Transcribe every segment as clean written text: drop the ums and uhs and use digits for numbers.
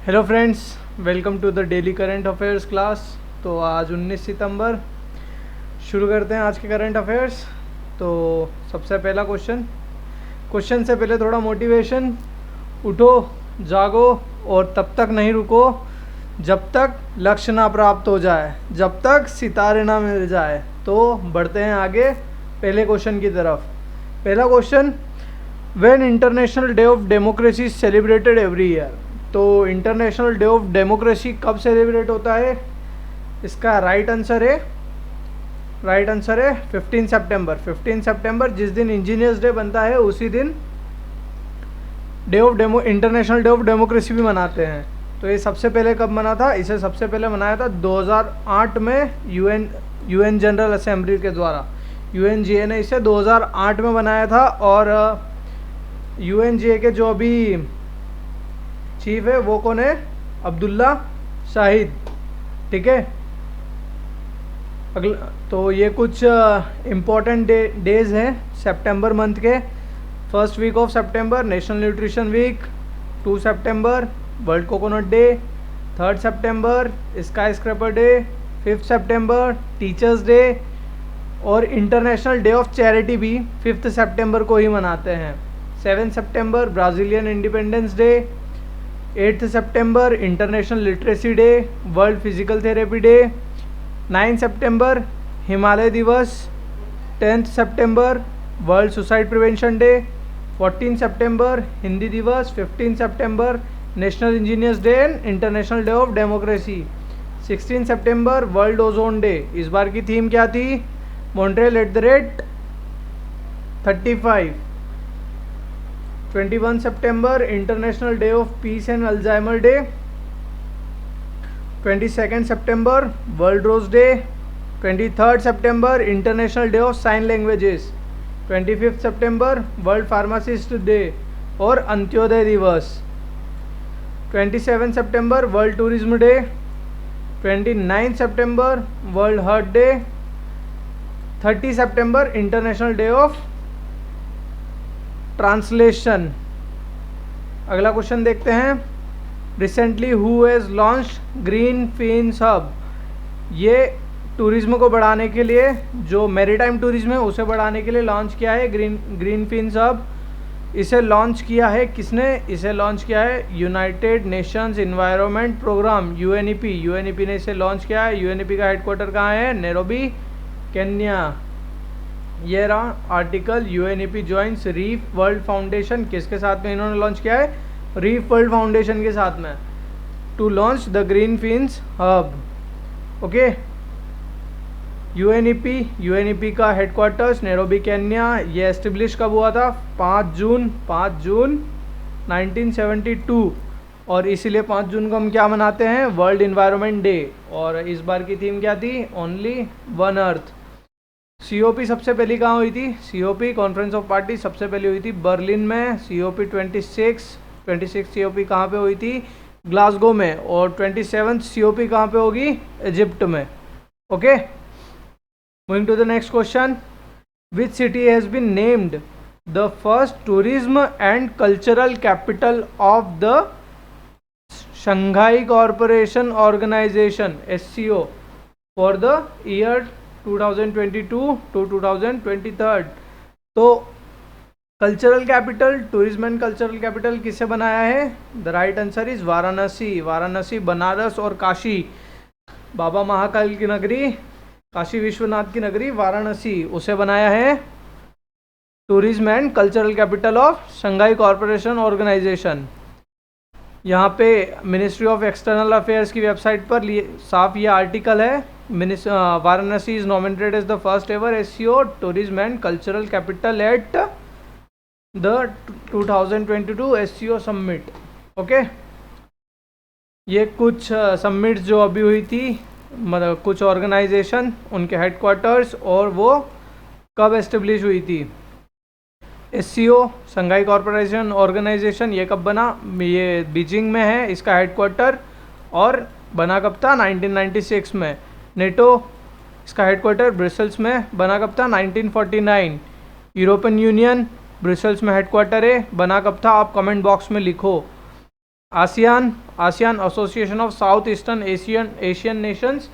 Hello friends, welcome to the daily current affairs class. तो आज 19 सितंबर शुरू करते हैं आज के करंट अफेयर्स। तो सबसे पहला क्वेश्चन से पहले थोड़ा मोटिवेशन। उठो, जागो और तब तक नहीं रुको जब तक लक्ष्य ना प्राप्त हो जाए, जब तक सितारे ना मिल जाए। तो बढ़ते हैं आगे पहले क्वेश्चन की तरफ। पहला question, when international day of democracy celebrated every year. तो इंटरनेशनल डे ऑफ डेमोक्रेसी कब सेलिब्रेट होता है? इसका राइट आंसर है 15 सितंबर। 15 सितंबर जिस दिन इंजीनियर्स डे बनता है उसी दिन इंटरनेशनल डे ऑफ डेमोक्रेसी भी मनाते हैं। तो ये सबसे पहले कब मना था? इसे सबसे पहले मनाया था 2008 में यूएन जनरल असेंबली के द्वारा। यूएनजीए ने इसे 2008 में बनाया था। और यूएनजीए के जो अभी चीफ है वो कौन है? अब्दुल्ला शाहिद। ठीक है। अगला तो ये कुछ इम्पोर्टेंट डेज हैं सितंबर मंथ के। First week of September national nutrition week, 2 सितंबर वर्ल्ड कोकोनट डे, 3 सितंबर स्काई स्क्रैपर डे, 5 सितंबर टीचर्स डे और इंटरनेशनल डे ऑफ चैरिटी भी 5 सितंबर को ही मनाते हैं। 7 सितंबर ब्राज़ीलियन इंडिपेंडेंस डे, 8 सितंबर international literacy day, world physical therapy day, 9 सितंबर हिमालय दिवस, 10 सितंबर वर्ल्ड सुसाइड प्रिवेंशन डे, 14 सितंबर हिंदी दिवस, 15 सितंबर national engineers day and international day of democracy, 16 सितंबर वर्ल्ड ओजोन डे। इस बार की थीम क्या थी? मॉन्ट्रियल @ 35। 21 सितंबर international day of peace and Alzheimer day, 22 सितंबर वर्ल्ड रोज डे, 23 सितंबर international day of sign languages, 25 सितंबर वर्ल्ड फार्मासिस्ट डे और अंत्योदय दिवस, 27 सितंबर वर्ल्ड टूरिज्म डे, 29 सितंबर वर्ल्ड हार्ट डे, 30 सितंबर इंटरनेशनल डे ऑफ ट्रांसलेशन। अगला क्वेश्चन देखते हैं। Recently who has launched green fins hub. ये टूरिज्म को बढ़ाने के लिए, जो मैरीटाइम टूरिज्म है उसे बढ़ाने के लिए लॉन्च किया है ग्रीन फिन्स हब। इसे लॉन्च किया है किसने? इसे लॉन्च किया है United Nations Environment Programme UNEP ने इसे लॉन्च किया है। यूएनईपी का हेडक्वार्टर कहाँ है? Nairobi, Kenya. ये रहा article. UNEP joins reef world foundation. किसके साथ में इन्होंने लॉन्च किया है? रीफ वर्ल्ड फाउंडेशन के साथ में, to launch the green fins hub. Okay. UNEP का हेडक्वार्टर्स नैरोबी, केन्या। ये एस्टेब्लिश कब हुआ था? 5 जून 1972। और इसीलिए 5 जून को हम क्या मनाते हैं? World environment day. और इस बार की थीम क्या थी? Only one earth. COP सबसे पहली कहाँ हुई थी? COP कॉन्फ्रेंस ऑफ पार्टी सबसे पहले हुई थी बर्लिन में। COP 26 COP कहाँ पे हुई थी? ग्लासगो में। और 27 COP कहाँ पे होगी? इजिप्ट में। Okay. Moving to the next question. Which city has been named the first tourism and cultural capital of the Shanghai Corporation Organisation SCO for the year 2022 to 2023। तो cultural capital, tourism and cultural capital किसे बनाया है? The right answer is Varanasi. Varanasi, Banaras और काशी, बाबा महाकाल की नगरी, काशी विश्वनाथ की नगरी वाराणसी, उसे बनाया है tourism and cultural capital of Shanghai Corporation Organisation. यहाँ पे मिनिस्ट्री ऑफ एक्सटर्नल अफेयर्स की वेबसाइट पर साफ ये आर्टिकल है। Varanasi is nominated as the first ever SCO tourism and cultural capital at the 2022 SCO summit. Okay. ये कुछ समिट्स जो अभी हुई थी, मतलब कुछ ऑर्गेनाइजेशन, उनके हेडक्वार्टर्स और वो कब एस्टेब्लिश हुई थी। SCO शंघाई कॉरपोरेशन ऑर्गेनाइजेशन ये कब बना? ये बीजिंग में है इसका हेडक्वार्टर। और बना कब था? 1996 में। नेटो इसका हेडक्वार्टर ब्रसेल्स में, बना कब था? 1949। यूरोपियन यूनियन ब्रसेल्स में हेडक्वार्टर है, बना कब था? आप कमेंट बॉक्स में लिखो। ASEAN, ASEAN association of south eastern Asian Nations,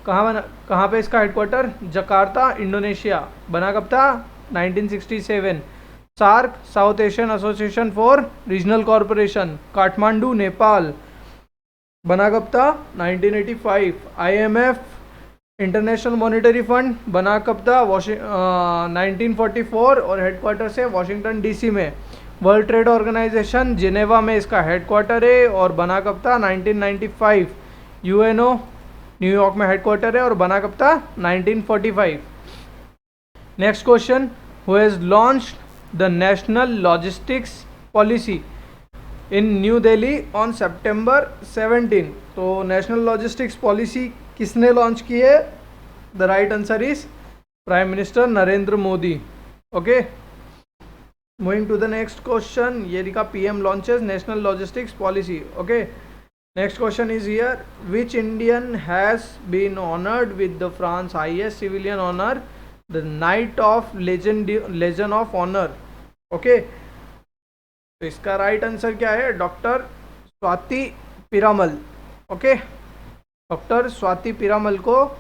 कहाँ पे इसका हेडक्वार्टर? Jakarta, Indonesia. बना कब था? 1967। SAARC, South Asian Association for Regional Corporation, Kathmandu, Nepal. बना कब था? 1985। IMF, इंटरनेशनल मॉनेटरी फंड, बना कब था? 1944 और हेडक्वार्टर से वाशिंगटन DC में। वर्ल्ड ट्रेड ऑर्गेनाइजेशन, जिनेवा में इसका हेडक्वार्टर है और बना कब था? 1995। UNO, न्यूयॉर्क में हेडक्वार्टर है और बना कब था? 1945। Next question, who has launched the national logistics policy in New Delhi on September 17। तो नेशनल लॉजिस्टिक्स पॉलिसी किसने लॉन्च की है? The right answer is prime minister Narendra Modi. Okay, moving to the next question, ये लिखा PM launches national logistics policy. Okay, next question is here, which Indian has been honoured with the France highest civilian honour, the Knight of Legion of honour. Okay, तो इसका right answer क्या है? Doctor Swati Piramal. Okay, doctor Swati Piramal को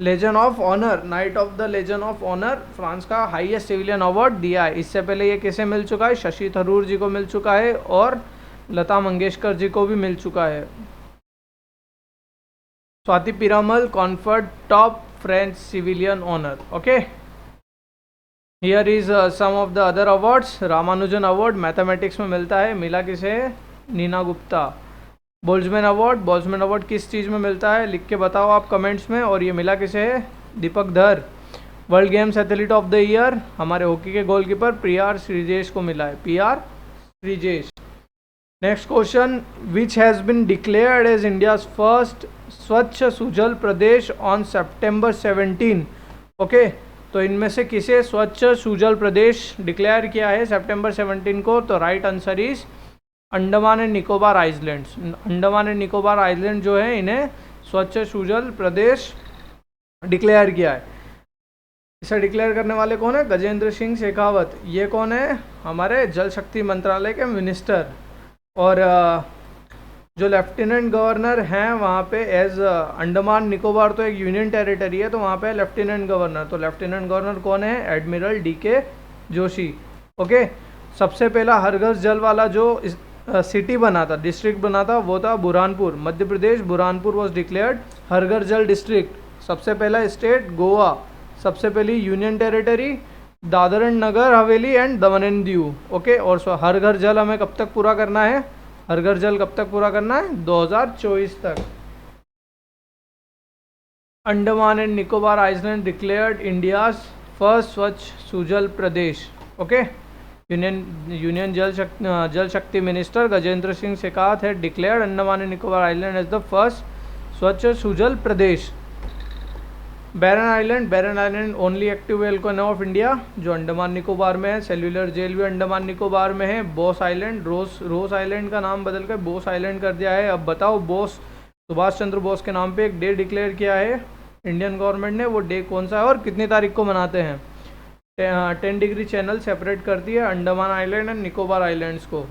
legion of honour, knight of the legion of honour, France का highest civilian award दिया है। इससे पहले ये किसे मिल चुका है? शशि थरूर जी को मिल चुका है और लता मंगेशकर जी को भी मिल चुका है। Swati Piramal conferred top French civilian honour. Okay, here is some of the other awards. Ramanujan award mathematics में मिलता है, मिला किसे? नीना गुप्ता। बोल्ट्जमैन अवार्ड किस चीज़ में मिलता है? लिख के बताओ आप कमेंट्स में। और ये मिला किसे है? Deepak Dhar. World Games athlete of the year हमारे हॉकी के गोलकीपर PR श्रीजेश को मिला है, PR Sreejesh. Next question, which has been declared as India's first Swachh Sujal Pradesh on September 17। Okay, तो इनमें से किसे स्वच्छ सुजल प्रदेश डिक्लेयर किया है सितंबर 17 को? तो right answer is Andaman and Nicobar islands. Andaman and Nicobar island जो है, इन्हें स्वच्छ सुजल प्रदेश डिक्लेयर किया है। इसे डिक्लेयर करने वाले कौन है? गजेंद्र सिंह शेखावत। ये कौन है? हमारे जल शक्ति मंत्रालय के मिनिस्टर। और जो लेफ्टिनेंट गवर्नर हैं वहाँ पे एज अंडमान निकोबार तो एक यूनियन टेरिटरी है, तो वहाँ पे लेफ्टिनेंट गवर्नर। तो लेफ्टिनेंट गवर्नर कौन है? Admiral DK Joshi. ओके, सबसे पहला हर घर जल वाला जो सिटी बना था, डिस्ट्रिक्ट बना था, वो था बुरहानपुर, मध्य प्रदेश। बुरहानपुर वॉज डिक्लेयर्ड हर घर जल डिस्ट्रिक्ट। सबसे पहला स्टेट गोवा, सबसे पहली union territory Dadar and Nagar Haveli and Daman and Diu. Okay, और हर घर जल हमें कब तक पूरा करना है? हर घर जल कब तक पूरा करना है? 2024 तक। Andaman and Nicobar island declared India's first Swachh Sujal Pradesh. Okay, union जल शक्ति मिनिस्टर गजेंद्र सिंह शेखावत है declared Andaman and Nicobar island as the first Swachh Sujal Pradesh. Barren island only active volcano of India, जो अंडमान निकोबार में है। सेल्युलर जेल भी अंडमान निकोबार में है। बोस आइलैंड, रोस आइलैंड का नाम बदल कर बोस आइलैंड कर दिया है। अब बताओ, बोस सुभाष चंद्र बोस के नाम पे एक डे डिक्लेयर किया है इंडियन गवर्नमेंट ने, वो डे कौन सा है और कितनी तारीख को मनाते हैं? 10 डिग्री चैनल सेपरेट करती है Andaman island and Nicobar islands को।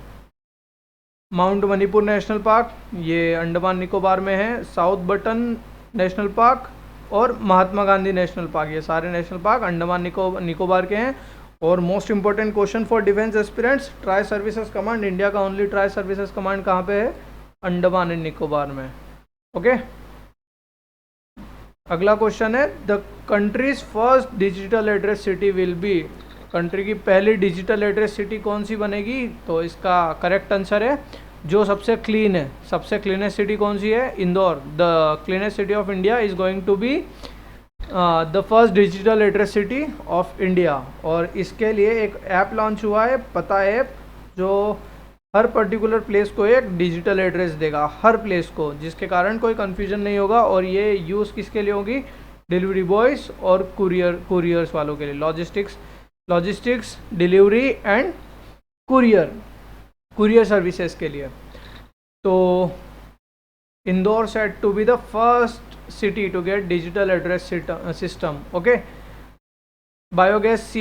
माउंट मणिपुर नेशनल पार्क, ये अंडमान निकोबार में है। साउथ बटन नेशनल पार्क और महात्मा गांधी नेशनल पार्क, ये सारे नेशनल पार्क अंडमान निकोबार के हैं। और most important question for defence aspirants, tri services command, India का ओनली ट्राई सर्विसेज कमांड कहाँ पे है? अंडमान एंड निकोबार में। ओके, अगला क्वेश्चन है, the countries first digital address city will be. Country की पहली डिजिटल एड्रेस सिटी कौन सी बनेगी? तो इसका करेक्ट आंसर है जो सबसे क्लीन है, सबसे क्लीनेस्ट सिटी कौन सी है? Indore. The cleanest city of India is going to be the first digital address city of India. और इसके लिए एक ऐप लॉन्च हुआ है, पता ऐप, जो हर पर्टिकुलर प्लेस को एक डिजिटल एड्रेस देगा, हर प्लेस को, जिसके कारण कोई कन्फ्यूजन नहीं होगा। और ये यूज़ किसके लिए होगी? डिलीवरी बॉयज़ और कुरियर्स वालों के लिए। Logistics delivery and courier services के लिए। तो Indore set to be the first city to get digital address system. Okay, biogas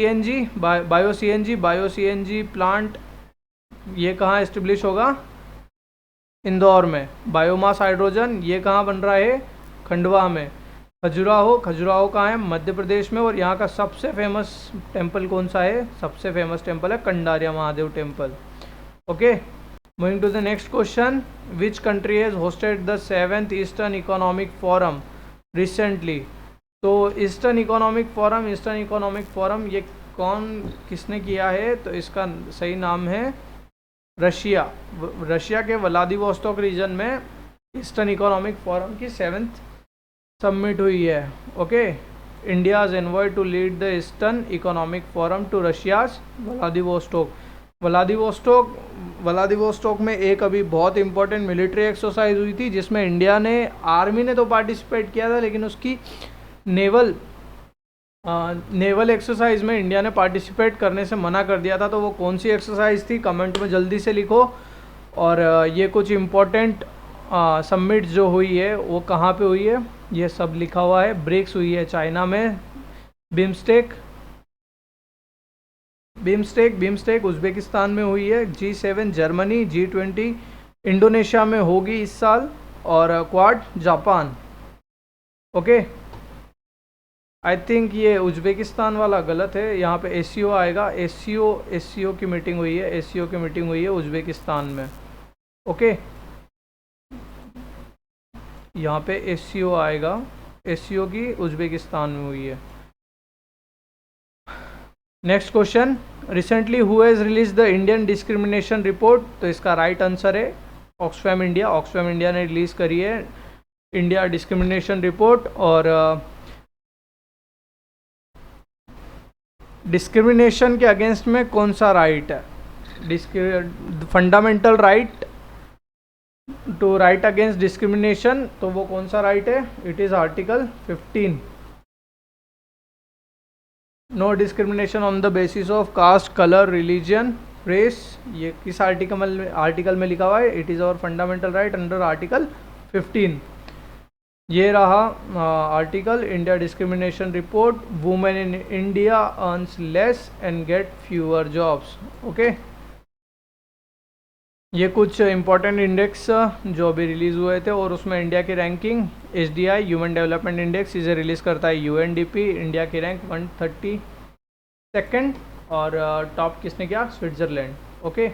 bio C N G plant, ये कहाँ एस्टेब्लिश होगा? इंदौर में। बायोमास हाइड्रोजन ये कहाँ बन रहा है, खंडवा में। खजुराहो, खजुराहो कहाँ है, मध्य प्रदेश में। और यहाँ का सबसे फेमस टेम्पल कौन सा है, सबसे फेमस टेम्पल है Kandariya Mahadev temple. Okay, moving to the next question, which country has hosted the 7th eastern economic forum recently. तो ईस्टर्न इकोनॉमिक फोरम ये किसने किया है, तो इसका सही नाम है रशिया। रशिया के व्लादिवोस्टोक रीजन में ईस्टर्न इकोनॉमिक फोरम की 7th सबमिट हुई है। Okay, India is invited to lead the eastern economic forum to Russia's Vladivostok. Vladivostok में एक अभी बहुत इंपॉर्टेंट मिलिट्री एक्सरसाइज हुई थी, जिसमें इंडिया ने, आर्मी ने तो पार्टिसिपेट किया था, लेकिन उसकी नेवल एक्सरसाइज में इंडिया ने पार्टिसिपेट करने से मना कर दिया था। तो वो कौन सी एक्सरसाइज थी, कमेंट में जल्दी से लिखो। और ये कुछ इम्पोर्टेंट समिट जो हुई है वो कहाँ पे हुई है, ये सब लिखा हुआ है। ब्रिक्स हुई है चाइना में, बिम्स्टेक उज्बेकिस्तान में हुई है, G7 जर्मनी, G20 इंडोनेशिया में होगी इस साल, और quad Japan. Okay, I think ये उज्बेकिस्तान वाला गलत है, यहाँ पे ACO आएगा। ACO की मीटिंग हुई है, ACO की मीटिंग हुई है उज्बेकिस्तान में। ओके, यहाँ पे ACO आएगा, ACO की उज्बेकिस्तान में हुई है। Next question, recently who has release the Indian discrimination report. तो इसका राइट आंसर है ऑक्सफैम इंडिया ने रिलीज़ करी है इंडिया डिस्क्रिमिनेशन रिपोर्ट। और डिस्क्रिमिनेशन के अगेंस्ट में कौन सा राइट है, fundamental right to right against discrimination, तो वो कौन सा राइट है, it is article 15। No discrimination on the basis of caste, colour, religion, race, ये किस आर्टिकल में लिखा हुआ है, it is our fundamental right under article 15। ये रहा article India discrimination report. Women in India earns less and get fewer jobs. Okay, ये कुछ इंपॉर्टेंट इंडेक्स जो अभी रिलीज़ हुए थे, और उसमें इंडिया की ranking HDI human development index इसे रिलीज़ करता है UNDP। इंडिया की रैंक 132nd, और टॉप किसने किया, Switzerland. Okay,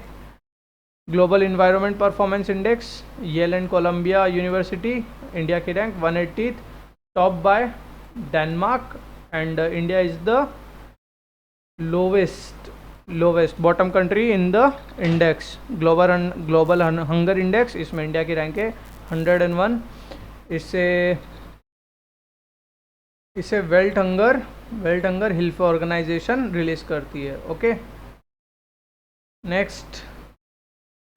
global environment performance index Yale and Columbia university, India की rank 180th, top by Denmark, and India is the lowest bottom country in the index. Global hunger index, इसमें India की rank है 101। इसे Welt hunger health organisation release करती है। Okay, next,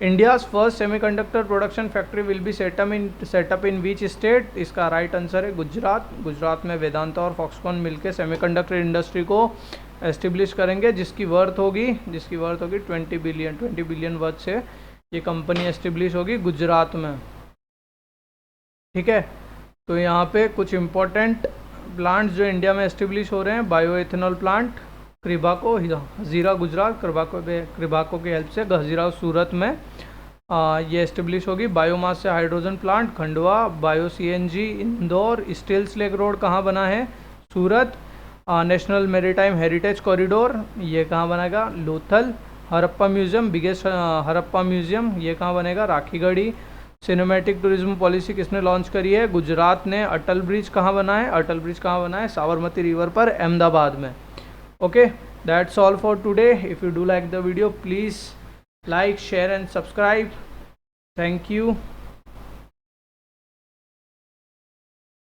India's first semiconductor production factory will be set up in which state. इसका right answer है गुजरात में वेदांता और फॉक्सकॉन मिलकर सेमीकंडक्टर इंडस्ट्री को एस्टेब्लिश करेंगे, जिसकी वर्थ होगी 20 बिलियन वर्थ से ये कंपनी एस्टेब्लिश होगी गुजरात में। ठीक है, तो यहाँ पे कुछ इम्पोर्टेंट प्लांट्स जो इंडिया में एस्टेब्लिश हो रहे हैं, bio ethanol plant Kribhco Hazira Gujarat, Kribhco की हेल्प से हजीरा सूरत में ये एस्टेब्लिश होगी। बायोमास से hydrogen plant Khandwa, bio CNG Indore, steel slag road कहाँ बना है, सूरत। नेशनल मेरीटाइम हेरिटेज कॉरिडोर ये कहाँ बनेगा, Lothal. Harappa museum, biggest Harappa museum ये कहाँ बनेगा, राखीगढ़ी। सिनेमैटिक टूरिज्म पॉलिसी किसने लॉन्च करी है, गुजरात ने। अटल ब्रिज कहाँ बना है, साबरमती रिवर पर, अहमदाबाद में। Okay, that's all for today. If you do like the video, please like, share and subscribe. Thank you.